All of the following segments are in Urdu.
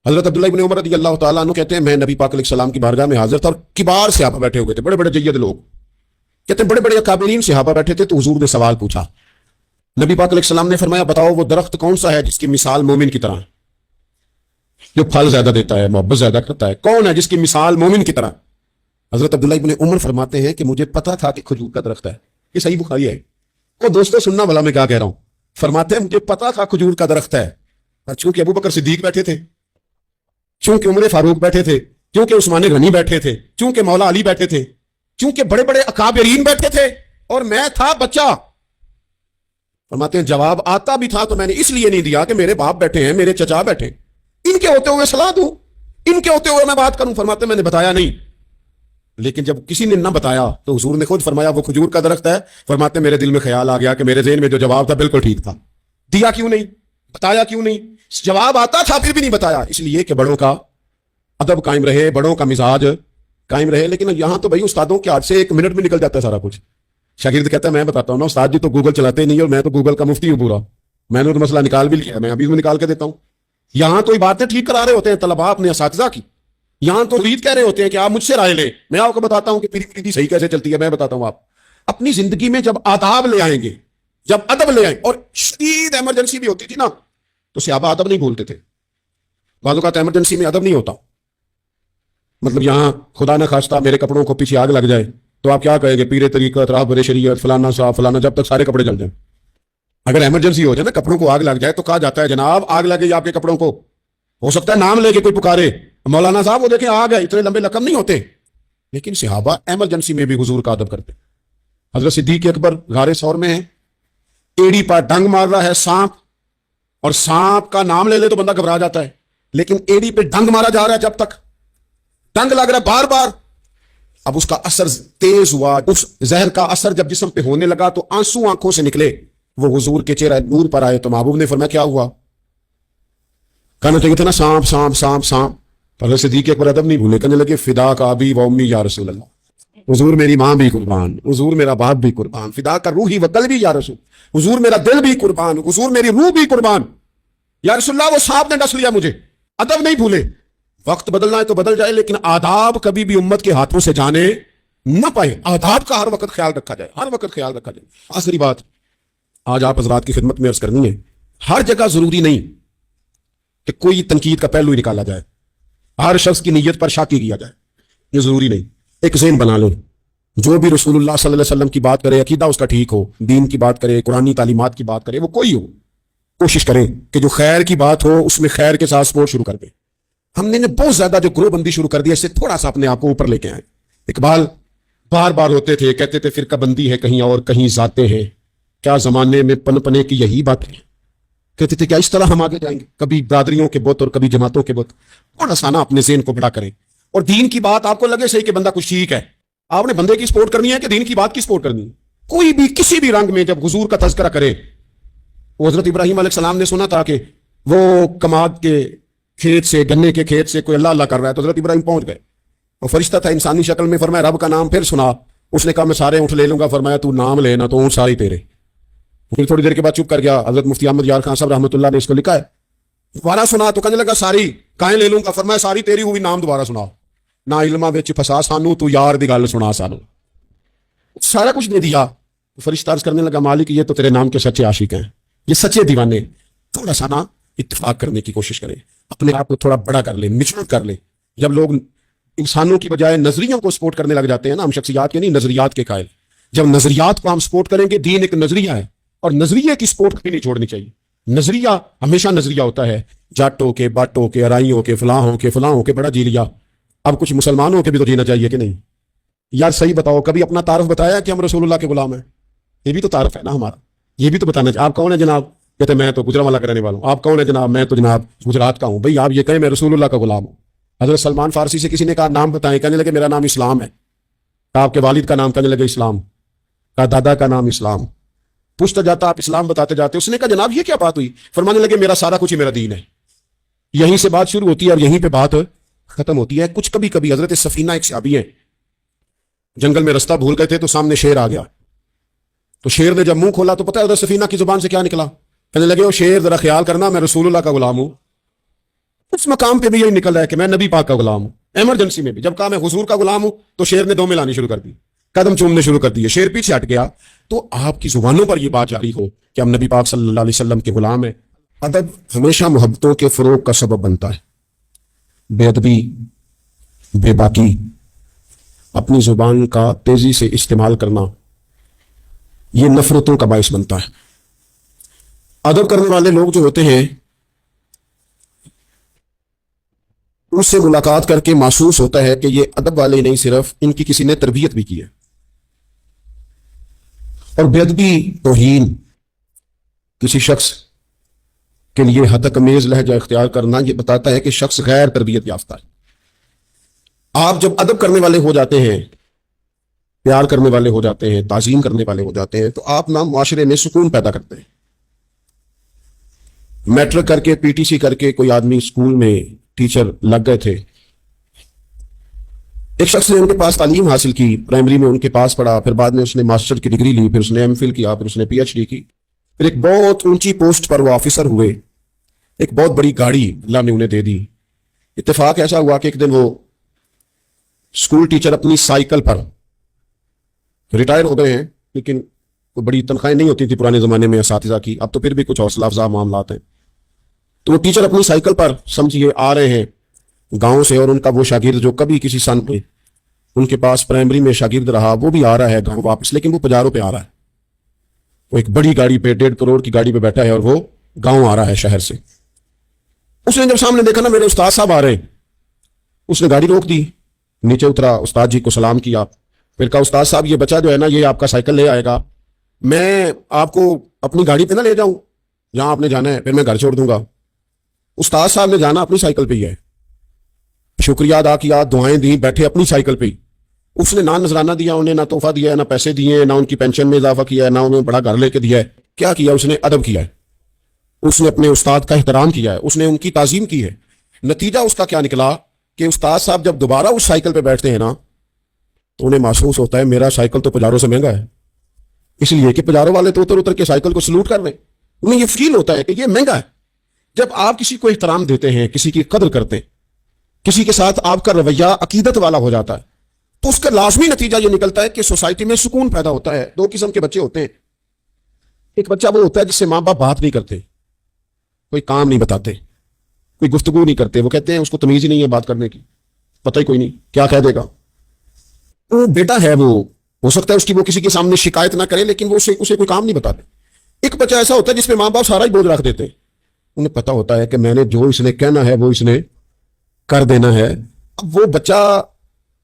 حضرت عبداللہ ابن عمر رضی اللہ تعالیٰ عنہ کہتے ہیں میں نبی پاک علیہ السلام کی بارگاہ میں حاضر تھا اور کبار صحابہ بیٹھے ہوئے تھے، بڑے بڑے جید لوگ، کہتے ہیں بڑے بڑے اکابرین صحابہ بیٹھے تھے، تو حضور نے سوال پوچھا۔ نبی پاک علیہ السلام نے فرمایا بتاؤ وہ درخت کون سا ہے جس کی مثال مومن کی طرح، جو پھل زیادہ دیتا ہے، محبت زیادہ کرتا ہے، کون ہے جس کی مثال مومن کی طرح؟ حضرت عبداللہ ابن عمر فرماتے ہیں کہ مجھے پتا تھا کہ کھجور کا درخت ہے، یہ صحیح بخاری ہے۔ وہ دوستوں سننا بھلا میں کیا کہہ رہا ہوں، فرماتے ہیں مجھے پتا تھا کھجور کا درخت ہے، اور چونکہ ابو بکر صدیق بیٹھے تھے، چونکہ عمر فاروق بیٹھے تھے، چونکہ عثمان غنی بیٹھے تھے، چونکہ مولا علی بیٹھے تھے، چونکہ بڑے بڑے اکابرین بیٹھے تھے اور میں تھا بچہ۔ فرماتے ہیں جواب آتا بھی تھا تو میں نے اس لیے نہیں دیا کہ میرے باپ بیٹھے ہیں، میرے چچا بیٹھے، ان کے ہوتے ہوئے صلاح دوں، ان کے ہوتے ہوئے میں بات کروں۔ فرماتے ہیں میں نے بتایا نہیں، لیکن جب کسی نے نہ بتایا تو حضور نے خود فرمایا وہ کھجور کا درخت ہے۔ فرماتے ہیں میرے دل میں خیال آ گیا کہ میرے ذہن میں جو جواب تھا بالکل ٹھیک تھا، دیا کیوں نہیں، بتایا کیوں نہیں؟ جواب آتا تھا پھر بھی نہیں بتایا، اس لیے کہ بڑوں کا ادب قائم رہے، بڑوں کا مزاج قائم رہے۔ لیکن یہاں تو بھائی استادوں کے ہاتھ سے ایک منٹ میں نکل جاتا ہے سارا کچھ۔ شاگرد کہتا ہے میں بتاتا ہوں نا استاد جی تو گوگل چلاتے نہیں، اور میں تو گوگل کا مفتی ہوں پورا، میں نے تو مسئلہ نکال بھی لیا، میں ابھی بھی نکال کے دیتا ہوں۔ یہاں تو یہ باتیں ٹھیک کرا رہے ہوتے ہیں طلباء اپنے اساتذہ کی، یہاں تو مرید کہہ رہے ہوتے ہیں کہ آپ مجھ سے رائے لیں، میں آپ کو بتاتا ہوں کہ پیری پیری صحیح کیسے چلتی ہے، میں بتاتا ہوں۔ آپ اپنی زندگی میں جب آداب لے آئیں گے، جب ادب لے آئیں، اور شدید ایمرجنسی بھی ہوتی تھی نا تو صحابہ ادب نہیں بھولتے تھے۔ بعض اوقات ایمرجنسی میں ادب نہیں ہوتا، مطلب یہاں خدا نہ خواستہ میرے کپڑوں کو پیچھے آگ لگ جائے تو آپ کیا کہیں گے، پیر طریقت، راہبر شریعت، فلانا صاحب فلانا، جب تک سارے کپڑے جل جائیں۔ اگر ایمرجنسی ہو جائے نا کپڑوں کو آگ لگ جائے تو کہا جاتا ہے جناب آگ لگے آپ کے کپڑوں کو، ہو سکتا ہے نام لے کے کوئی پکارے مولانا صاحب وہ دیکھیں آگ ہے، اتنے لمبے لقب نہیں ہوتے۔ لیکن صحابہ ایمرجنسی میں بھی حضور کا ادب کرتے۔ حضرت صدیق اکبر غار ثور میں ہیں، ایڑی پر ڈنگ مار رہا ہے سانپ، اور سانپ کا نام لے لے تو بندہ گھبرا جاتا ہے، لیکن ایڑی پہ ڈنگ مارا جا رہا ہے، جب تک ڈنگ لگ رہا ہے بار بار، اب اس کا اثر تیز ہوا، اس زہر کا اثر جب جسم پہ ہونے لگا تو آنسو آنکھوں سے نکلے، وہ حضور کے چہرہ نور پر آئے تو محبوب نے فرمایا کیا ہوا؟ کہنا چاہیے تھا نا سانپ سانپ سانپ سانپ، حضرت صدیق اکبر ادب نہیں بھولے، کہنے لگے فدا کا ابی و امی یا رسول اللہ، حضور میری ماں بھی قربان، حضور میرا باپ بھی قربان، فدا کا روحی و قلبی یا رسول، حضور میرا دل بھی قربان، حضور میری روح بھی قربان، یا رسول اللہ وہ سانپ نے ڈس لیا مجھے۔ ادب نہیں بھولے، وقت بدلنا ہے تو بدل جائے لیکن آداب کبھی بھی امت کے ہاتھوں سے جانے نہ پائے، آداب کا ہر وقت خیال رکھا جائے، ہر وقت خیال رکھا جائے۔ آخری بات آج آپ حضرات کی خدمت میں عرض کرنی ہے، ہر جگہ ضروری نہیں کہ کوئی تنقید کا پہلو ہی نکالا جائے، ہر شخص کی نیت پر شاکی کیا جائے، یہ ضروری نہیں۔ ایک ذہن بنا لیں، جو بھی رسول اللہ صلی اللہ علیہ وسلم کی بات کرے، عقیدہ اس کا ٹھیک ہو، دین کی بات کرے، قرآنی تعلیمات کی بات کرے، وہ کوئی ہو، کوشش کریں کہ جو خیر کی بات ہو اس میں خیر کے ساتھ سپورٹ شروع کر دیں۔ ہم نے بہت زیادہ جو گروہ بندی شروع کر دی ہے، اس سے تھوڑا سا اپنے آپ کو اوپر لے کے آئیں۔ اقبال بار بار ہوتے تھے، کہتے تھے فرقہ بندی ہے کہیں اور کہیں ذاتیں ہیں، کیا زمانے میں پن پنے کی یہی باتیں ہیں، کہتے تھے کیا اس طرح ہم آگے جائیں گے، کبھی برادریوں کے بت اور کبھی جماعتوں کے بت۔ تھوڑا سا نا اپنے ذہن کو بڑا کریں، اور دین کی بات آپ کو لگے صحیح کہ بندہ کچھ ٹھیک ہے، آپ نے بندے کی سپورٹ کرنی ہے کہ دین کی بات کی سپورٹ کرنی ہے؟ کوئی بھی کسی بھی رنگ میں جب حضور کا تذکرہ کرے، وہ حضرت ابراہیم علیہ السلام نے سنا تھا کہ وہ کماد کے کھیت سے، گنے کے کھیت سے کوئی اللہ اللہ کر رہا ہے، تو حضرت ابراہیم پہنچ گئے، وہ فرشتہ تھا انسانی شکل میں، فرمایا رب کا نام پھر سنا، اس نے کہا میں سارے اونٹ لے لوں گا، فرمایا تو نام لینا تو اونٹ سارے تیرے۔ پھر تھوڑی دیر کے بعد چپ کر گیا، حضرت مفتی احمد یار خان صاحب رحمۃ اللہ نے اس کو لکھا ہے، دوبارہ سنا تو کہنے لگا ساری گائیں لے لوں گا، فرمایا ساری تیری ہوئی، نام دوبارہ سنا، نہ علما وچ پھسا سانو تو یار دی گل سنا سانو، سارا کچھ دے دیا۔ فرشتہ عرض کرنے لگا مالک یہ تو تیرے نام کے سچے عاشق ہیں، یہ سچے دیوانے، تھوڑا سا نا اتفاق کرنے کی کوشش کریں، اپنے آپ کو تھوڑا بڑا کر لیں، میچور کر لیں۔ جب لوگ انسانوں کی بجائے نظریوں کو سپورٹ کرنے لگ جاتے ہیں نا، ہم شخصیات کے نہیں نظریات کے قائل، جب نظریات کو ہم سپورٹ کریں گے، دین ایک نظریہ ہے اور نظریے کی سپورٹ کبھی نہیں چھوڑنی چاہیے۔ نظریہ ہمیشہ نظریہ ہوتا ہے، جاٹوں کے، باٹوں کے، ارائیوں کے، فلاں کے بڑا جی لیا، اب کچھ مسلمانوں کے بھی تو جینا چاہیے کہ نہیں؟ یار صحیح بتاؤ، کبھی اپنا تعارف بتایا کہ ہم رسول اللہ کے غلام ہیں؟ یہ بھی تو تعارف ہے نا ہمارا، یہ بھی تو بتانا چاہیے۔ آپ کون ہے جناب؟ کہتے میں تو گجرانوالہ کا رہنے والا ہوں۔ آپ کون ہے جناب؟ میں تو جناب گجرات کا ہوں۔ بھئی آپ یہ کہیں میں رسول اللہ کا غلام ہوں۔ حضرت سلمان فارسی سے کسی نے کہا نام بتائیں، کہنے لگے میرا نام اسلام ہے۔ کہا آپ کے والد کا نام؟ کہنے لگے اسلام۔ کہا دادا کا نام اسلام۔ پوچھتا جاتا آپ اسلام بتاتے جاتے، اس نے کہا جناب یہ کیا بات ہوئی؟ فرمانے لگے میرا سارا کچھ ہی میرا دین ہے۔ یہیں سے بات شروع ہوتی ہے اور یہیں پہ بات ختم ہوتی ہے۔ کچھ کبھی کبھی حضرت سفینہ ایک صحابی ہیں، جنگل میں رستہ بھول گئے تھے تو سامنے شیر آ گیا، تو شیر نے جب منہ کھولا تو پتہ ہے حضرت سفینہ کی زبان سے کیا نکلا؟ کہنے لگے او شیر ذرا خیال کرنا میں رسول اللہ کا غلام ہوں۔ اس مقام پہ بھی یہی نکل رہا ہے کہ میں نبی پاک کا غلام ہوں. ایمرجنسی میں بھی جب کہا میں حضور کا غلام ہوں تو شیر نے دو میں لانی شروع کر دی, قدم چومنے شروع کر دیے, شیر پیچھے ہٹ گیا. تو آپ کی زبانوں پر یہ بات جاری ہو کہ ہم نبی پاک صلی اللہ علیہ وسلم کے غلام ہیں. ادب ہمیشہ محبتوں کے فروغ کا سبب بنتا ہے. بے ادبی, بے باکی, اپنی زبان کا تیزی سے استعمال کرنا, یہ نفرتوں کا باعث بنتا ہے. ادب کرنے والے لوگ جو ہوتے ہیں ان سے ملاقات کر کے محسوس ہوتا ہے کہ یہ ادب والے نہیں, صرف ان کی کسی نے تربیت بھی کی ہے. اور بے ادبی, توہین, کسی شخص کے لیے ہتک لہجہ اختیار کرنا یہ بتاتا ہے کہ شخص غیر تربیت یافتہ ہے. آپ جب ادب کرنے والے ہو جاتے ہیں, پیار کرنے والے ہو جاتے ہیں, تعظیم کرنے والے ہو جاتے ہیں, تو آپ نہ معاشرے میں سکون پیدا کرتے ہیں. میٹرک کر کے, پی ٹی سی کر کے کوئی آدمی اسکول میں ٹیچر لگ گئے تھے. ایک شخص نے ان کے پاس تعلیم حاصل کی, پرائمری میں ان کے پاس پڑھا, پھر بعد میں اس نے ماسٹر کی ڈگری لی, پھر اس نے ایم فل کیا, پھر اس نے پی ایچ ڈی کی, پھر ایک بہت اونچی پوسٹ پر وہ آفیسر ہوئے. ایک بہت بڑی گاڑی اللہ نے انہیں دے دی. اتفاق ایسا ہوا کہ ایک دن وہ اسکول ٹیچر اپنی سائیکل پر, ریٹائر ہو گئے ہیں لیکن کوئی بڑی تنخواہیں نہیں ہوتی تھی پرانے زمانے میں اساتذہ کی, اب تو پھر بھی کچھ حوصلہ افزا معاملات ہیں. تو وہ ٹیچر اپنی سائیکل پر سمجھیے آ رہے ہیں گاؤں سے, اور ان کا وہ شاگرد جو کبھی کسی سن میں ان کے پاس پرائمری میں شاگرد رہا, وہ بھی آ رہا ہے گاؤں واپس, لیکن وہ پجاروں پہ آ رہا ہے. وہ ایک بڑی گاڑی پہ, 1.5 کروڑ کی گاڑی پہ بیٹھا ہے, اور وہ گاؤں آ رہا ہے شہر سے. اس نے جب سامنے دیکھا نا میرے استاد صاحب آ رہے ہیں, اس نے گاڑی روک دی, نیچے اترا, استاد جی کو سلام کیا, پھر کہا استاد صاحب یہ بچہ جو ہے نا یہ آپ کا سائیکل لے آئے گا, میں آپ کو اپنی گاڑی پہ نہ لے جاؤں, جہاں آپ نے جانا ہے پھر میں گھر چھوڑ دوں گا. استاد صاحب نے جانا اپنی سائیکل پہ ہی ہے, شکریہ ادا کیا, دعائیں دی, بیٹھے اپنی سائیکل پہ ہی. اس نے نہ نذرانہ دیا انہیں, نہ تحفہ دیا, نہ پیسے دیے, نہ ان کی پینشن میں اضافہ کیا, نہ انہیں بڑا گھر لے کے دیا ہے. کیا کیا اس نے؟ ادب کیا ہے. اس نے اپنے استاد کا احترام کیا ہے, اس نے ان کی تعظیم کی ہے. نتیجہ اس کا کیا نکلا کہ استاد صاحب جب دوبارہ اس سائیکل پہ بیٹھتے ہیں نا تو انہیں محسوس ہوتا ہے میرا سائیکل تو پجاروں سے مہنگا ہے, اس لیے کہ پجاروں والے تو اتر اتر کے سائیکل کو سلوٹ کر رہے ہیں. انہیں یہ فیل ہوتا ہے کہ یہ مہنگا ہے. جب آپ کسی کو احترام دیتے ہیں, کسی کی قدر کرتے ہیں, کسی کے ساتھ آپ کا رویہ عقیدت والا ہو جاتا ہے, تو اس کا لازمی نتیجہ یہ نکلتا ہے کہ سوسائٹی میں سکون پیدا ہوتا ہے. دو قسم کے بچے ہوتے ہیں. ایک بچہ وہ ہوتا ہے جس سے ماں باپ بات نہیں کرتے, کوئی کام نہیں بتاتے, کوئی گفتگو نہیں کرتے, وہ کہتے ہیں اس کو تمیز ہی نہیں ہے بات کرنے کی, پتہ ہی کوئی نہیں کیا کہہ دے گا. وہ بیٹا ہے, وہ ہو سکتا ہے اس کی وہ کسی کے سامنے شکایت نہ کرے, لیکن وہ اسے کوئی کام نہیں بتاتے. ایک بچہ ایسا ہوتا ہے جس پہ ماں باپ سارا ہی بوجھ رکھ دیتے, انہیں پتا ہوتا ہے کہ میں نے جو اس نے کہنا ہے وہ اس نے کر دینا ہے. اب وہ بچہ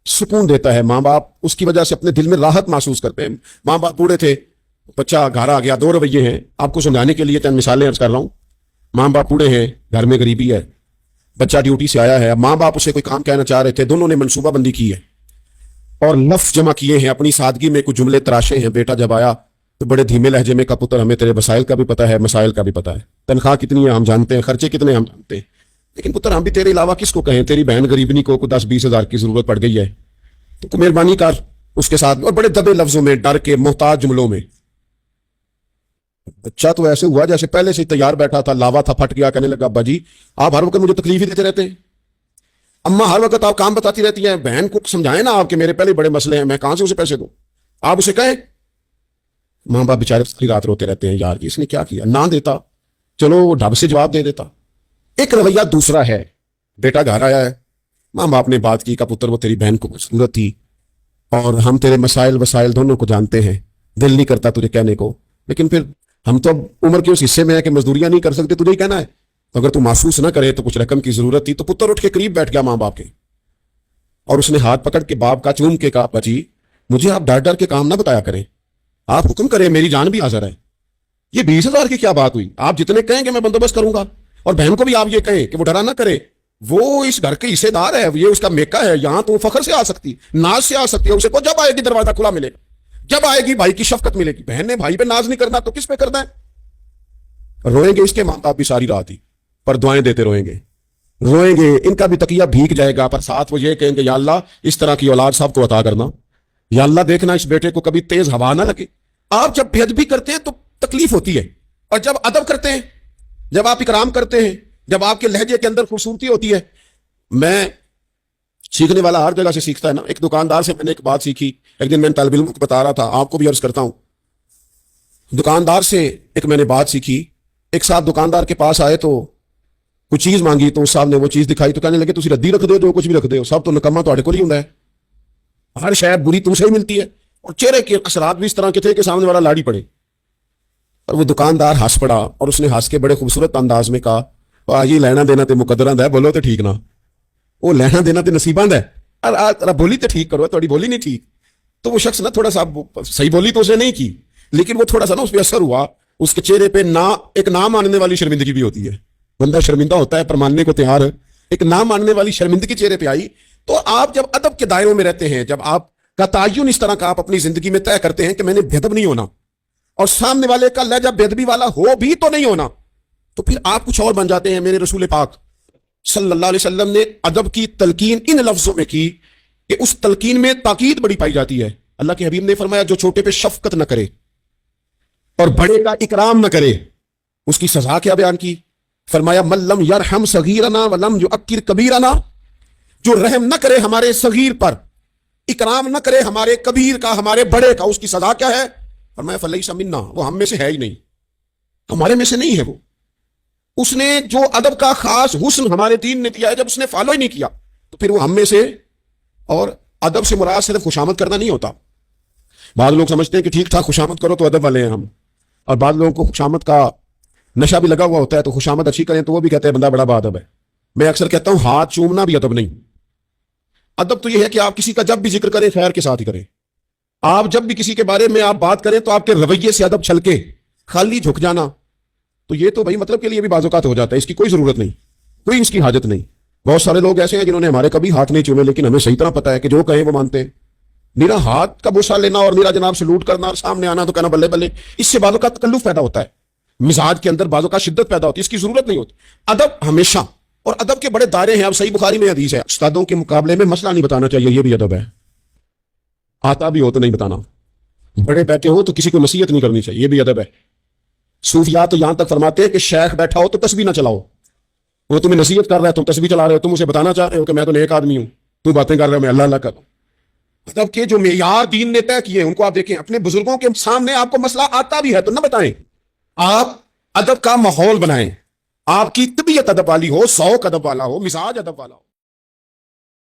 سکون دیتا ہے, ماں باپ اس کی وجہ سے اپنے دل میں راحت محسوس کرتے ہیں. ماں باپ بوڑھے تھے, بچہ گھر آ گیا, 2 رویے ہیں. آپ کو سمجھانے کے لیے 3 مثالیں عرض کر رہا ہوں. ماں باپ بوڑھے ہیں, گھر میں غریبی ہے, بچہ ڈیوٹی سے آیا ہے, ماں باپ اسے کوئی کام کہنا چاہ رہے تھے, دونوں نے منصوبہ بندی کی ہے اور لفظ جمع کیے ہیں, اپنی سادگی میں کچھ جملے تراشے ہیں. بیٹا جب آیا تو بڑے دھیمے لہجے میں کہا پتر ہمیں تیرے وسائل کا بھی پتا ہے, مسائل کا بھی پتا ہے, تنخواہ کتنی ہے ہم جانتے ہیں, خرچے کتنے ہم جانتے ہیں, لیکن پتر ہم بھی تیرے علاوہ کس کو کہیں, تیری بہن غریبنی کو 10-20 ہزار کی ضرورت پڑ گئی ہے تو مہربانی کر اس کے ساتھ. اور بڑے دبے لفظوں میں, ڈر کے, محتاج جملوں میں. بچہ تو ایسے ہوا جیسے پہلے سے تیار بیٹھا تھا, لاوا تھا, پھٹ گیا, کہنے لگا ابا جی آپ ہر وقت مجھے تکلیف ہی دیتے رہتے ہیں, اماں ہر وقت آپ کام بتاتی رہتی ہیں, بہن کو سمجھائیں نا آپ کہ میرے پہلے بڑے مسئلے ہیں, میں کہاں سے اسے پیسے دوں, آپ اسے کہیں. ماں باپ بیچارے ساری رات روتے رہتے ہیں, یار اس نے کیا کیا, نہ دیتا چلو وہ ڈھب سے جواب دے دیتا. ایک رویہ دوسرا ہے, بیٹا گھر آیا ہے, ماں باپ نے بات کی, کا پتر وہ تیری بہن کو ضرورت تھی اور ہم تیرے مسائل وسائل دونوں کو جانتے ہیں, دل نہیں کرتا تجھے کہنے کو, لیکن پھر ہم تو عمر کے اس حصے میں ہے کہ مزدوریاں نہیں کر سکتے, تجھے ہی کہنا ہے, تو اگر تو محسوس نہ کرے تو کچھ رقم کی ضرورت تھی. تو پتر اٹھ کے قریب بیٹھ گیا ماں باپ کے اور اس نے ہاتھ پکڑ کے باپ کا چوم کے کہا بچی مجھے آپ ڈر ڈر کے کام نہ بتایا کریں, آپ حکم کریں, میری جان بھی حاضر ہے. یہ 20,000 کی کیا بات ہوئی, آپ جتنے کہیں کہ میں بندوبست کروں گا. اور بہن کو بھی آپ یہ کہیں کہ وہ ڈرا نہ کرے, وہ اس گھر کے حصے دار ہے, یہ اس کا میکا ہے, یہاں تو فخر سے آ سکتی, ناز سے آ سکتی ہے. اسے کو جب آئے گی دروازہ کھلا ملے گا, جب آئے گی بھائی کی شفقت ملے گی. بہن نے بھائی پہ ناز نہیں کرنا تو کس پہ کرنا ہے. روئیں گے اس کے ماں باپ بھی ساری رات ہی, پر دعائیں دیتے روئیں گے, روئیں گے, ان کا بھی تکیہ بھیگ جائے گا, پر ساتھ وہ یہ کہیں گے یا اللہ اس طرح کی اولاد صاحب کو عطا کرنا, یا اللہ دیکھنا اس بیٹے کو کبھی تیز ہوا نہ لگے. آپ جب بے ادبی کرتے ہیں تو تکلیف ہوتی ہے, اور جب ادب کرتے ہیں, جب آپ اکرام کرتے ہیں, جب آپ کے لہجے کے اندر خوبصورتی ہوتی ہے. میں سیکھنے والا ہر جگہ سے سیکھتا ہے نا. ایک دکاندار سے میں نے ایک بات سیکھی. ایک دن میں طالب علم کو بتا رہا تھا, آپ کو بھی عرض کرتا ہوں. دکاندار سے ایک میں نے بات سیکھی. ایک صاحب دکاندار کے پاس آئے تو کوئی چیز مانگی, تو اس صاحب نے وہ چیز دکھائی تو کہنے لگے تسی ردی رکھ دو, جو کچھ بھی رکھ دو, سب تو نکما تواڈے کول ہی ہوندا ہے, ہر شے بری تم سے ہی ملتی ہے. اور چہرے کے اثرات بھی اس طرح کے تھے کہ سامنے والا لاڑی پڑے. اور وہ دکاندار ہنس پڑا, اور اس نے ہنس کے بڑے خوبصورت انداز میں کہا, یہ لینا دینا تے مقدراں دا ہے, بولو تے ٹھیک نہ, وہ لینا دینا تے نصیباں دا ہے, بولی تے ٹھیک کرو, تھوڑی بولی نہیں ٹھیک. تو وہ شخص نا تھوڑا سا صحیح بولی تو اسے نہیں کی, لیکن وہ تھوڑا سا نا اس پہ اثر ہوا. اس کے چہرے پہ ایک نہ ماننے والی شرمندگی بھی ہوتی ہے. بندہ شرمندہ ہوتا ہے پر ماننے کو تیار ہے. ایک نہ ماننے والی شرمندگی چہرے پہ آئی. تو آپ جب ادب کے دائروں میں رہتے ہیں, جب آپ کا تعین اس طرح کا آپ اپنی زندگی میں طے کرتے ہیں کہ میں نے بے ادب نہیں ہونا, اور سامنے والے کا لہجہ بے ادبی والا ہو بھی تو نہیں ہونا, تو پھر آپ کچھ اور بن جاتے ہیں. میرے رسول پاک صلی اللہ علیہ وسلم نے ادب کی تلقین ان لفظوں میں کی کہ اس تلقین میں تاکید بڑی پائی جاتی ہے. اللہ کے حبیب نے فرمایا, جو چھوٹے پہ شفقت نہ کرے اور بڑے کا اکرام نہ کرے, اس کی سزا کیا بیان کی؟ فرمایا, من لم یرحم صغیرنا ولم یؤکر کبیرنا, جو رحم نہ کرے ہمارے صغیر پر, اکرام نہ کرے ہمارے کبیر کا, ہمارے بڑے کا, اس کی سزا کیا ہے؟ فرمایا, فلیس منا, وہ ہم میں سے ہے ہی نہیں, ہمارے میں سے نہیں ہے وہ. اس نے جو ادب کا خاص حسن ہمارے دین نے دیا ہے, جب اس نے فالو ہی نہیں کیا تو پھر وہ ہم میں سے. اور ادب سے مراد صرف خوشامد کرنا نہیں ہوتا. بعض لوگ سمجھتے ہیں کہ ٹھیک ٹھاک خوشامد کرو تو ادب والے ہیں ہم, اور بعض لوگوں کو خوشامد کا نشہ بھی لگا ہوا ہوتا ہے, تو خوشامد اچھی کریں تو وہ بھی کہتے ہیں بندہ بڑا با ادب ہے. میں اکثر کہتا ہوں ہاتھ چومنا بھی ادب نہیں. ادب تو یہ ہے کہ آپ کسی کا جب بھی ذکر کریں خیر کے ساتھ ہی کریں. آپ جب بھی کسی کے بارے میں آپ بات کریں تو آپ کے رویے سے ادب چھلکے. خالی جھک جانا تو یہ تو بھائی مطلب کے لیے بھی بعض اوقات ہو جاتا ہے, اس کی کوئی ضرورت نہیں, کوئی اس کی حاجت نہیں. بہت سارے لوگ ایسے ہیں جنہوں نے ہمارے کبھی ہاتھ نہیں چومے, لیکن ہمیں صحیح طرح پتا ہے کہ جو کہیں وہ مانتے ہیں. میرا ہاتھ کا بوسہ لینا اور میرا جناب سلوٹ کرنا اور سامنے آنا تو کہنا بلے بلے, اس سے بعضوں کا تکلف پیدا ہوتا ہے, مزاج کے اندر بعضوں کا شدت پیدا ہوتی ہے. اس کی ضرورت نہیں ہوتی. ادب ہمیشہ, اور ادب کے بڑے دائرے ہیں. اب صحیح بخاری میں حدیث ہے, استادوں کے مقابلے میں مسئلہ نہیں بتانا چاہیے, یہ بھی ادب ہے. آتا بھی ہو تو نہیں بتانا, بڑے بیٹھے ہو تو کسی کو نصیحت نہیں کرنی چاہیے, یہ بھی ادب ہے. صوفیاء تو یہاں تک فرماتے ہیں کہ شیخ بیٹھا ہو تو تسبیح نہ چلاؤ, وہ تمہیں نصیحت کر رہا ہے, تم تسبیح چلا رہے ہو, تم اسے بتانا چاہ رہے ہو کہ میں تو نیک آدمی ہوں, تو باتیں کر رہے ہو میں اللہ اللہ کر رہا ہوں. ادب کے جو معیار دین نے طے کیے ہیں ان کو آپ دیکھیں. اپنے بزرگوں کے سامنے آپ کو مسئلہ آتا بھی ہے تو نہ بتائیں, آپ ادب کا ماحول بنائیں. آپ کی طبیعت ادب والی ہو, ذوق ادب والا ہو, مزاج ادب والا ہو.